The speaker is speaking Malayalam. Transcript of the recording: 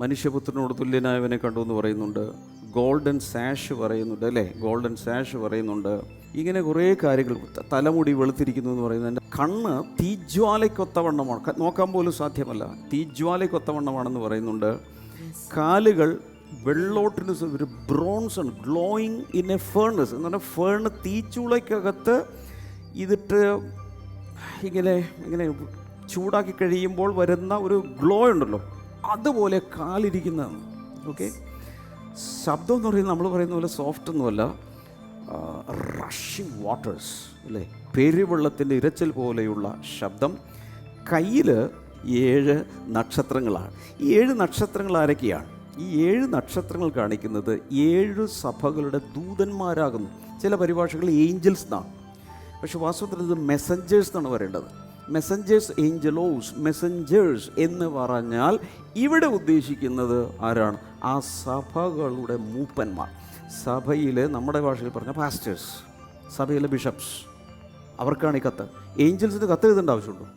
മനുഷ്യപുത്രനോട് തുല്യനായവനെ കണ്ടു എന്ന് പറയുന്നുണ്ട്. ഗോൾഡൻ സാഷ് പറയുന്നുണ്ട്, അല്ലേ? ഗോൾഡൻ സാഷ് പറയുന്നുണ്ട്. ഇങ്ങനെ കുറേ കാര്യങ്ങൾ. തലമുടി വെളുത്തിരിക്കുന്നു എന്ന് പറയുന്നത്. എൻ്റെ കണ്ണ് തീജ്വാലയ്ക്കൊത്തവണ്ണമാണ്, നോക്കാൻ പോലും സാധ്യമല്ല, തീജ്വാലയ്ക്കൊത്തവണ്ണമാണെന്ന് പറയുന്നുണ്ട്. കാലുകൾ വെള്ളോട്ടിന് ഒരു ബ്രോൺസ് ആണ്, ഗ്ലോയിങ് ഇൻ എ ഫേർണസ് എന്ന് പറഞ്ഞാൽ ഫേർണ് തീച്ചൂളയ്ക്കകത്ത് ഇതിട്ട് ഇങ്ങനെ ഇങ്ങനെ ചൂടാക്കി കഴിയുമ്പോൾ വരുന്ന ഒരു ഗ്ലോ ഉണ്ടല്ലോ, അതുപോലെ കാലിരിക്കുന്നതാണ്. ഓക്കെ, ശബ്ദം എന്ന് പറയുന്നത് നമ്മൾ പറയുന്ന പോലെ സോഫ്റ്റ് ഒന്നുമല്ല, റഷിങ് വാട്ടേഴ്സ്, അല്ലേ? പെരുവെള്ളത്തിൻ്റെ ഇരച്ചിൽ പോലെയുള്ള ശബ്ദം. കയ്യിൽ 7 നക്ഷത്രങ്ങളാണ്. ഈ 7 നക്ഷത്രങ്ങൾ ആരൊക്കെയാണ്? ഈ 7 നക്ഷത്രങ്ങൾ കാണിക്കുന്നത് 7 സഭകളുടെ ദൂതന്മാരാകുന്നു. ചില പരിഭാഷകൾ ഏഞ്ചൽസ് എന്നാണ്, പക്ഷെ വാസ്തവത്തിൽ ഇത് മെസ്സഞ്ചേഴ്സ് എന്നാണ് പറയേണ്ടത്. മെസ്സഞ്ചേഴ്സ്, ഏഞ്ചലോസ്, മെസ്സഞ്ചേഴ്സ് എന്ന് പറഞ്ഞാൽ ഇവിടെ ഉദ്ദേശിക്കുന്നത് ആരാണ്? ആ സഭകളുടെ മൂപ്പന്മാർ. സഭയിലെ, നമ്മുടെ ഭാഷയിൽ പറഞ്ഞ പാസ്റ്റേഴ്സ്, സഭയിലെ ബിഷപ്സ്, അവർക്കാണ് ഈ കത്ത്. ഏഞ്ചൽസിന് കത്ത് എഴുതേണ്ട ആവശ്യമുണ്ടോ?